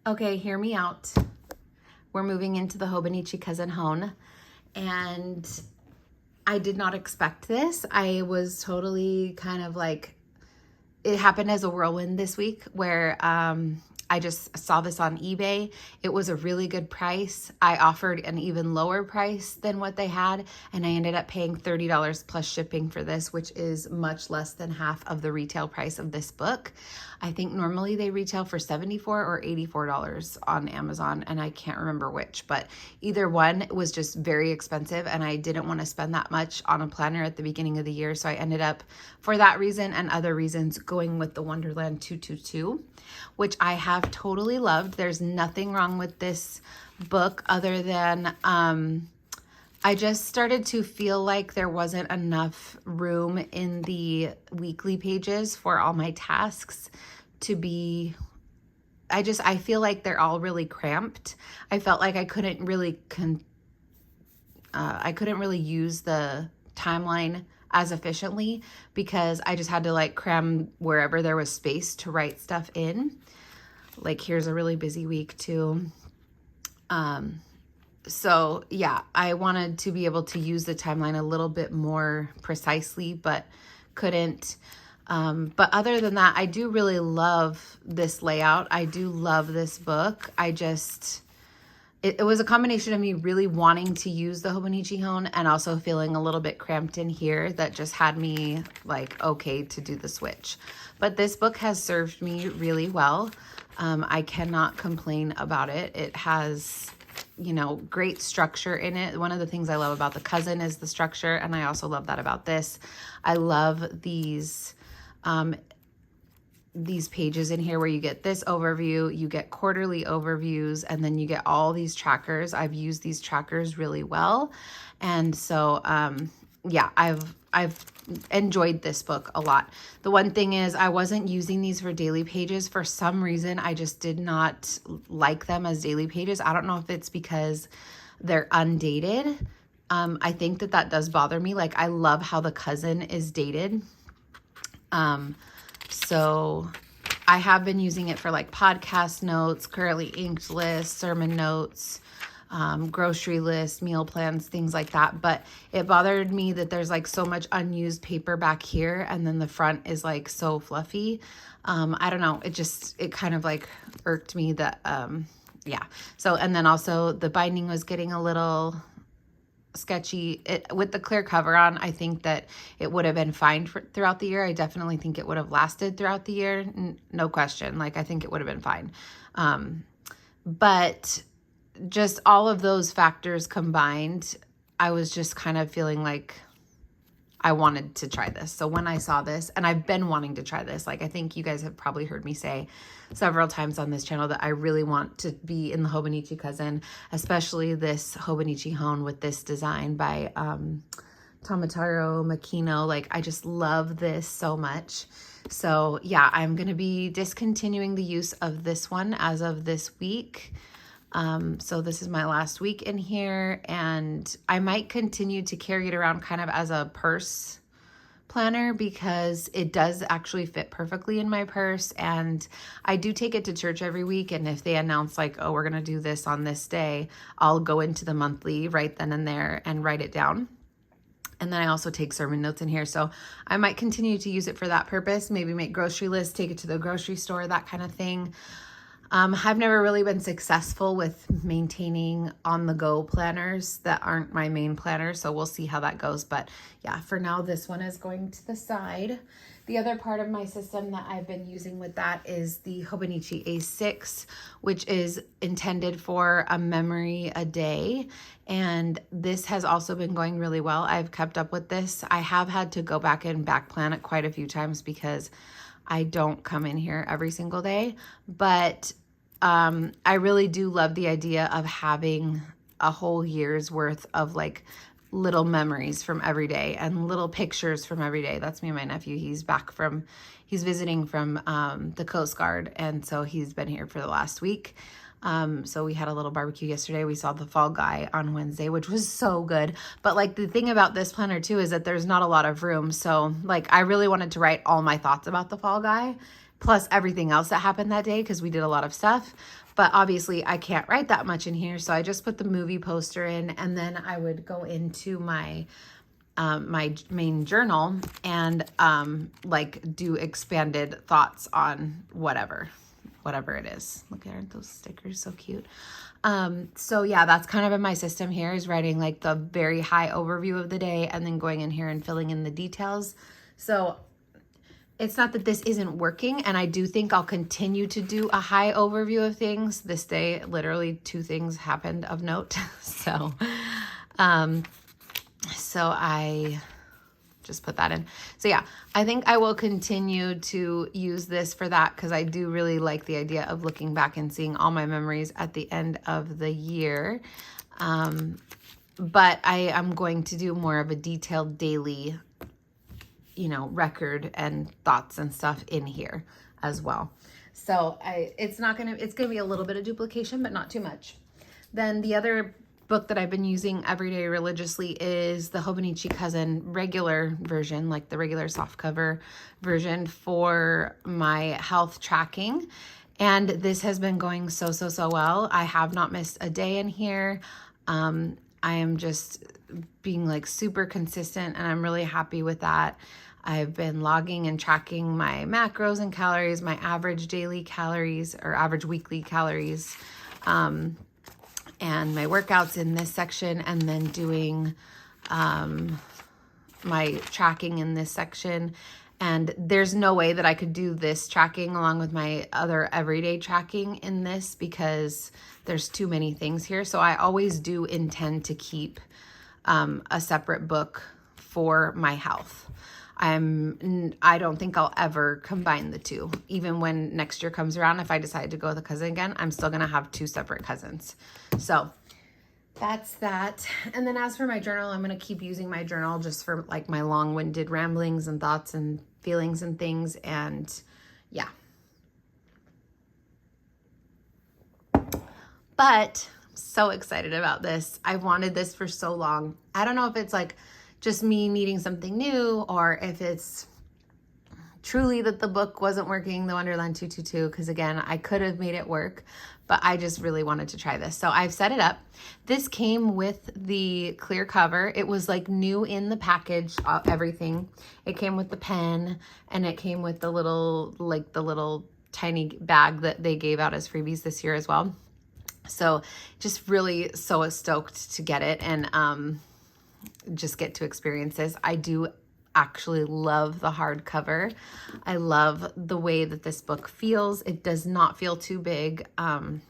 Okay, hear me out. We're moving into the Hobonichi Cousin home, and I did not expect this. I was totally kind of like, it happened as a whirlwind this week where I just saw this on eBay. It was a really good price. I offered an even lower price than what they had, and I ended up paying $30 plus shipping for this, which is much less than half of the retail price of this book. I think normally they retail for $74 or $84 on Amazon, and I can't remember which, but either one was just very expensive, and I didn't want to spend that much on a planner at the beginning of the year, so I ended up, for that reason and other reasons, going with the Wonderland 222, which I have totally loved. There's nothing wrong with this book other than I just started to feel like there wasn't enough room in the weekly pages for all my tasks to be, I feel like they're all really cramped. I felt like I couldn't really use the timeline as efficiently because I just had to like cram wherever there was space to write stuff in. Like here's a really busy week too. So yeah, I wanted to be able to use the timeline a little bit more precisely, but couldn't. But other than that, I do really love this layout. I do love this book. It was a combination of me really wanting to use the Hobonichi Hone and also feeling a little bit cramped in here that just had me like, okay to do the switch. But this book has served me really well. I cannot complain about it. It has, you know, great structure in it. One of the things I love about the Cousin is the structure, and I also love that about this. I love these pages in here where you get this overview, you get quarterly overviews, and then you get all these trackers. I've used these trackers really well. And so, yeah, I've enjoyed this book a lot. The one thing is I wasn't using these for daily pages. For some reason, I just did not like them as daily pages. I don't know if it's because they're undated. I think that does bother me. Like I love how the Cousin is dated. So I have been using it for like podcast notes, currently inked lists, sermon notes, grocery lists, meal plans, things like that. But it bothered me that there's like so much unused paper back here. And then the front is like so fluffy. I don't know. It kind of like irked me that, yeah. So, and then also the binding was getting a little sketchy. With the clear cover on, I think that it would have been fine throughout the year. I definitely think it would have lasted throughout the year. No question. Like, I think it would have been fine. But just all of those factors combined, I was just kind of feeling like I wanted to try this. So when I saw this, and I've been wanting to try this, like I think you guys have probably heard me say several times on this channel that I really want to be in the Hobonichi Cousin, especially this Hobonichi Hone with this design by Tomataro Makino. Like I just love this so much. So yeah, I'm going to be discontinuing the use of this one as of this week. So this is my last week in here, and I might continue to carry it around kind of as a purse planner because it does actually fit perfectly in my purse. And I do take it to church every week. And if they announce like, oh, we're going to do this on this day, I'll go into the monthly right then and there and write it down. And then I also take sermon notes in here. So I might continue to use it for that purpose, maybe make grocery lists, take it to the grocery store, that kind of thing. I've never really been successful with maintaining on-the-go planners that aren't my main planner, so we'll see how that goes. But yeah, for now, this one is going to the side. The other part of my system that I've been using with that is the Hobonichi A6, which is intended for a memory a day. And this has also been going really well. I've kept up with this. I have had to go back and back plan it quite a few times because I don't come in here every single day, but I really do love the idea of having a whole year's worth of like little memories from every day and little pictures from every day. That's me and my nephew. He's visiting from the Coast Guard, and so he's been here for the last week. So we had a little barbecue yesterday. We saw the Fall Guy on Wednesday, which was so good. But like the thing about this planner too is that there's not a lot of room. So like I really wanted to write all my thoughts about the Fall Guy plus everything else that happened that day because we did a lot of stuff. But obviously I can't write that much in here. So I just put the movie poster in, and then I would go into my my main journal and like do expanded thoughts on whatever it is. Look, aren't those stickers so cute? So yeah, that's kind of in my system here, is writing like the very high overview of the day and then going in here and filling in the details. So it's not that this isn't working, and I do think I'll continue to do a high overview of things. This day, literally 2 things happened of note. So I just put that in. So yeah, I think I will continue to use this for that, because I do really like the idea of looking back and seeing all my memories at the end of the year. But I am going to do more of a detailed daily, you know, record and thoughts and stuff in here as well. So it's going to be a little bit of duplication, but not too much. Then the other book that I've been using every day religiously is the Hobonichi Cousin regular version, like the regular softcover version for my health tracking. And this has been going so well. I have not missed a day in here. I am just being like super consistent, and I'm really happy with that. I've been logging and tracking my macros and calories, my average daily calories or average weekly calories, and my workouts in this section, and then doing my tracking in this section. And there's no way that I could do this tracking along with my other everyday tracking in this, because there's too many things here. So I always do intend to keep a separate book for my health. I don't think I'll ever combine the two. Even when next year comes around, if I decide to go with a cousin again, I'm still going to have 2 separate cousins. So that's that. And then as for my journal, I'm going to keep using my journal just for like my long-winded ramblings and thoughts and feelings and things. And yeah. But I'm so excited about this. I've wanted this for so long. I don't know if it's like just me needing something new, or if it's truly that the book wasn't working, the Wonderland 222, because again, I could have made it work, but I just really wanted to try this. So I've set it up. This came with the clear cover. It was like new in the package, everything. It came with the pen, and it came with the little tiny bag that they gave out as freebies this year as well. So just really so stoked to get it and just get to experience this. I do actually love the hardcover. I love the way that this book feels. It does not feel too big. I'm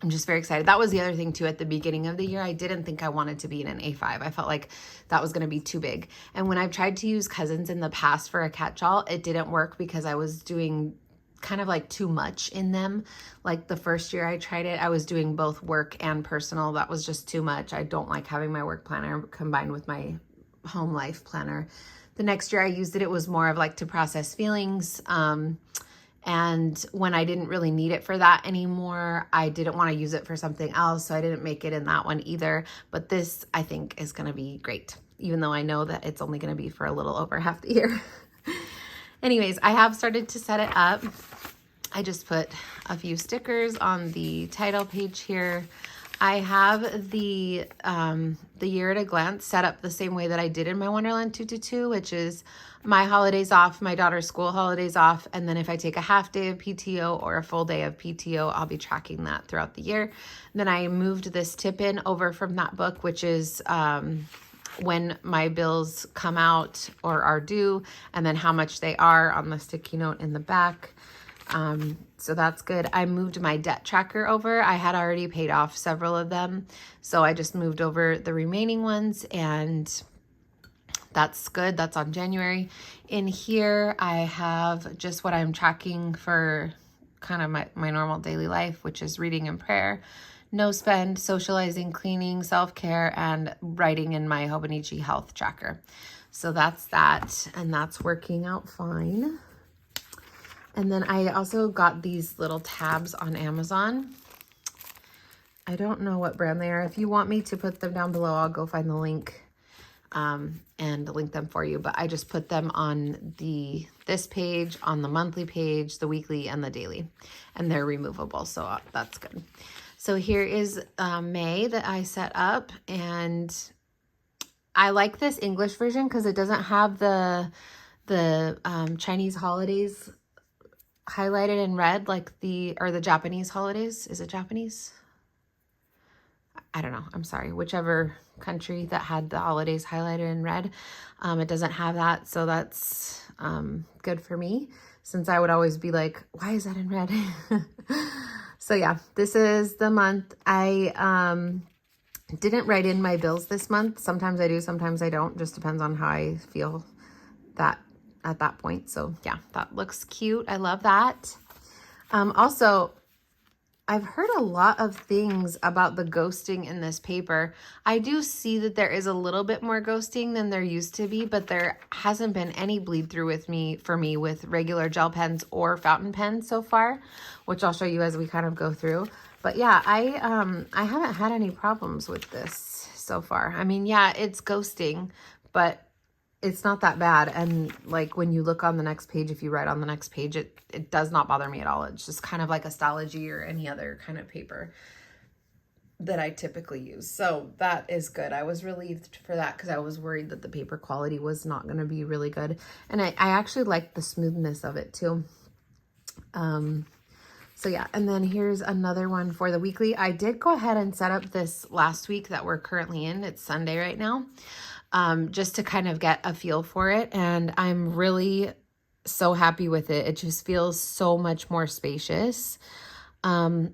just very excited. That was the other thing too. At the beginning of the year, I didn't think I wanted to be in an A5. I felt like that was going to be too big. And when I've tried to use Cousins in the past for a catch-all, it didn't work because I was doing kind of like too much in them. Like the first year I tried it, I was doing both work and personal. That was just too much. I don't like having my work planner combined with my home life planner. The next year I used it, it was more of like to process feelings. And when I didn't really need it for that anymore, I didn't want to use it for something else. So I didn't make it in that one either. But this I think is going to be great, even though I know that it's only going to be for a little over half the year. Anyways, I have started to set it up. I just put a few stickers on the title page here. I have the year at a glance set up the same way that I did in my Wonderland 222, which is my holidays off, my daughter's school holidays off, and then if I take a half day of PTO or a full day of PTO, I'll be tracking that throughout the year. Then I moved this tip in over from that book, which is when my bills come out or are due, and then how much they are on the sticky note in the back. So that's good. I moved my debt tracker over. I had already paid off several of them, so I just moved over the remaining ones, and that's good. That's on January. In here, I have just what I'm tracking for kind of my normal daily life, which is reading and prayer, no spend, socializing, cleaning, self-care, and writing in my Hobonichi health tracker. So that's that, and that's working out fine. And then I also got these little tabs on Amazon. I don't know what brand they are. If you want me to put them down below, I'll go find the link. and link them for you. But I just put them on this page, on the monthly page, the weekly, and the daily. And they're removable, so that's good. So here is May that I set up, and I like this English version because it doesn't have the Chinese holidays highlighted in red like the Japanese holidays. Is it Japanese? I don't know. I'm sorry. Whichever country that had the holidays highlighted in red. It doesn't have that. So that's good for me, since I would always be like, why is that in red? So yeah, this is the month. I didn't write in my bills this month. Sometimes I do, sometimes I don't. Just depends on how I feel that at that point. So yeah, that looks cute. I love that. Also, I've heard a lot of things about the ghosting in this paper. I do see that there is a little bit more ghosting than there used to be, but there hasn't been any bleed through for me with regular gel pens or fountain pens so far, which I'll show you as we kind of go through. But yeah, I haven't had any problems with this so far. I mean, yeah, it's ghosting, but it's not that bad. And like when you look on the next page, if you write on the next page, it does not bother me at all. It's just kind of like Astrology or any other kind of paper that I typically use. So that is good. I was relieved for that because I was worried that the paper quality was not going to be really good. And I actually like the smoothness of it too. So yeah, and then here's another one for the weekly. I did go ahead and set up this last week that we're currently in. It's Sunday right now. Just to kind of get a feel for it. And I'm really so happy with it. It just feels so much more spacious. I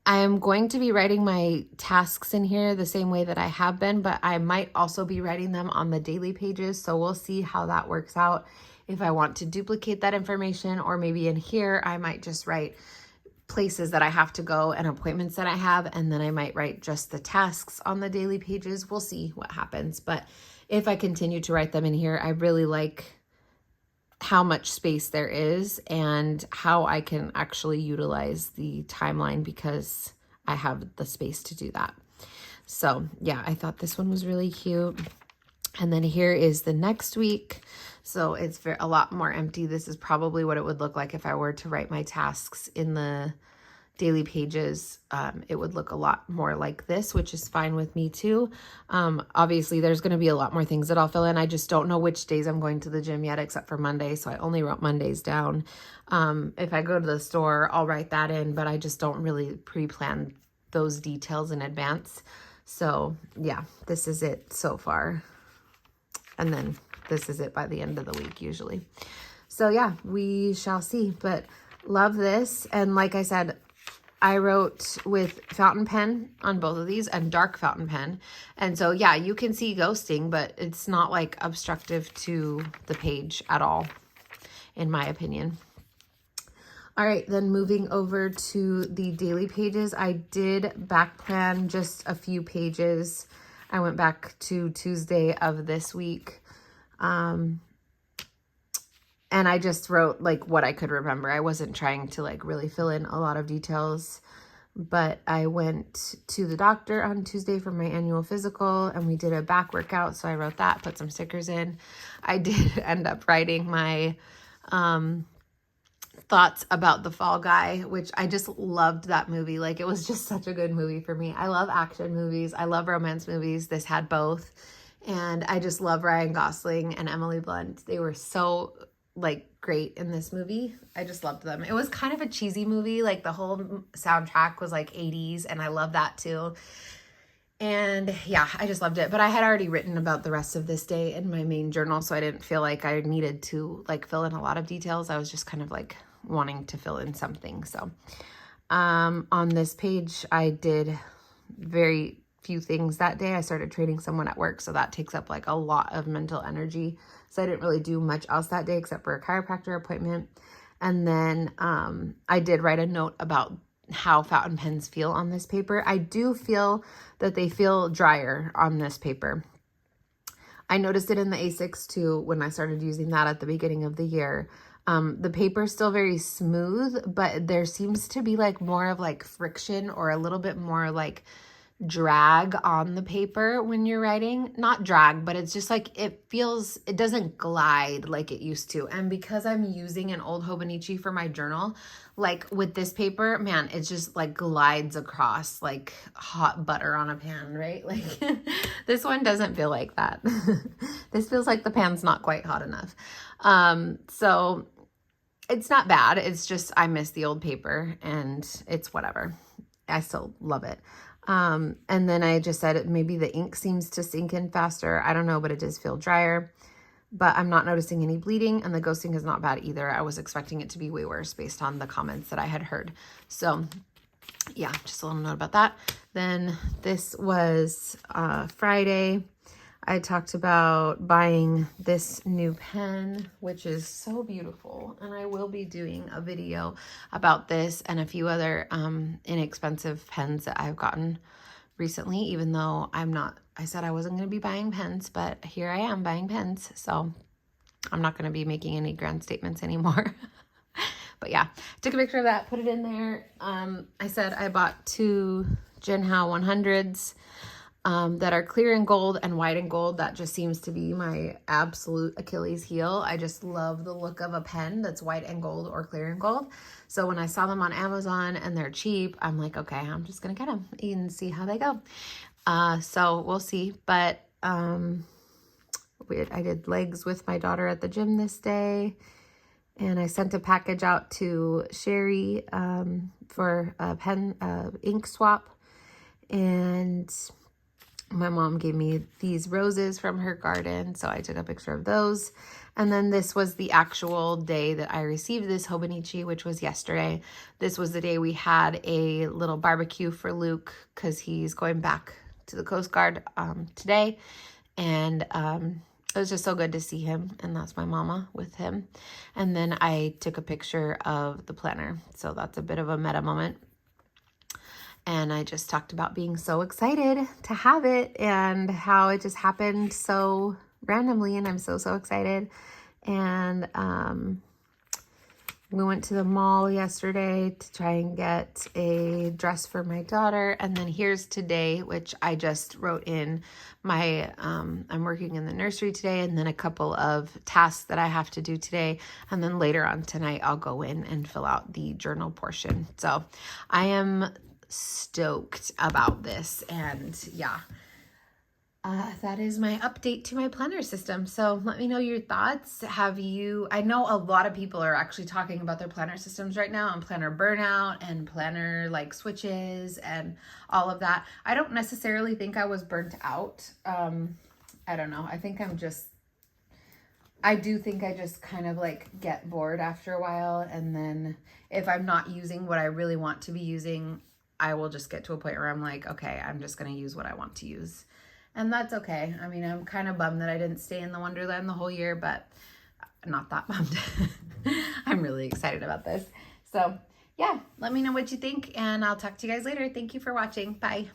am going to be writing my tasks in here the same way that I have been, but I might also be writing them on the daily pages. So we'll see how that works out. If I want to duplicate that information, or maybe in here, I might just write places that I have to go and appointments that I have, and then I might write just the tasks on the daily pages. We'll see what happens. But if I continue to write them in here, I really like how much space there is and how I can actually utilize the timeline because I have the space to do that. So yeah, I thought this one was really cute. And then here is the next week. So it's a lot more empty. This is probably what it would look like if I were to write my tasks in the daily pages. It would look a lot more like this, which is fine with me too. Obviously, there's going to be a lot more things that I'll fill in. I just don't know which days I'm going to the gym yet, except for Monday. So I only wrote Mondays down. If I go to the store, I'll write that in, but I just don't really pre-plan those details in advance. So yeah, this is it so far. And then this is it by the end of the week usually. So yeah, we shall see, but love this. And like I said, I wrote with fountain pen on both of these and dark fountain pen. And so yeah, you can see ghosting, but it's not like obstructive to the page at all, in my opinion. All right, then moving over to the daily pages, I did back plan just a few pages. I went back to Tuesday of this week. And I just wrote like what I could remember. I wasn't trying to like really fill in a lot of details, but I went to the doctor on Tuesday for my annual physical and we did a back workout. So I wrote that, put some stickers in. I did end up writing my, thoughts about The Fall Guy, which I just loved that movie. Like it was just such a good movie for me. I love action movies. I love romance movies. This had both. And I just love Ryan Gosling and Emily Blunt. They were so like great in this movie. I just loved them. It was kind of a cheesy movie. Like the whole soundtrack was like 80s and I love that too. And yeah, I just loved it. But I had already written about the rest of this day in my main journal, so I didn't feel like I needed to like fill in a lot of details. I was just kind of like wanting to fill in something. So on this page, I did very few things that day. I started training someone at work, so that takes up like a lot of mental energy. So I didn't really do much else that day except for a chiropractor appointment. And then I did write a note about how fountain pens feel on this paper. I do feel that they feel drier on this paper. I noticed it in the A6 too when I started using that at the beginning of the year. The paper is still very smooth, but there seems to be like more of like friction or a little bit more like drag on the paper when you're writing. Not drag, but it's just like it doesn't glide like it used to. And because I'm using an old Hobonichi for my journal, like with this paper, man, it just like glides across like hot butter on a pan, right? Like this one doesn't feel like that. This feels like the pan's not quite hot enough. So it's not bad. It's just I miss the old paper and it's whatever. I still love it. And then I just said maybe the ink seems to sink in faster. I don't know, but it does feel drier. But I'm not noticing any bleeding, and the ghosting is not bad either. I was expecting it to be way worse based on the comments that I had heard. So yeah, just a little note about that. Then this was Friday. I talked about buying this new pen, which is so beautiful. And I will be doing a video about this and a few other inexpensive pens that I've gotten recently, even though I said I wasn't going to be buying pens, but here I am buying pens. So I'm not going to be making any grand statements anymore. But yeah, took a picture of that, put it in there. I said I bought 2 Jinhao 100s. That are clear and gold and white and gold. That just seems to be my absolute Achilles heel. I just love the look of a pen that's white and gold or clear and gold. So when I saw them on Amazon and they're cheap, I'm like, okay, I'm just going to get them and see how they go. So we'll see. But I did legs with my daughter at the gym this day. And I sent a package out to Sherry for a pen ink swap. And my mom gave me these roses from her garden, so I took a picture of those. And then this was the actual day that I received this Hobonichi, which was yesterday. This was the day we had a little barbecue for Luke because he's going back to the Coast Guard today. And it was just so good to see him, and that's my mama with him. And then I took a picture of the planner, so that's a bit of a meta moment. And I just talked about being so excited to have it and how it just happened so randomly. And I'm so excited. And we went to the mall yesterday to try and get a dress for my daughter. And then here's today, which I just wrote in my, I'm working in the nursery today, and then a couple of tasks that I have to do today. And then later on tonight, I'll go in and fill out the journal portion. So I am stoked about this, and yeah, that is my update to my planner system. So let me know your thoughts. I know a lot of people are actually talking about their planner systems right now, and planner burnout and planner like switches and all of that. I don't necessarily think I was burnt out. I don't know. I do think I just kind of like get bored after a while, and then if I'm not using what I really want to be using, I will just get to a point where I'm like, okay, I'm just going to use what I want to use. And that's okay. I mean, I'm kind of bummed that I didn't stay in the Wonderland the whole year, but I'm not that bummed. I'm really excited about this. So yeah, let me know what you think, and I'll talk to you guys later. Thank you for watching. Bye.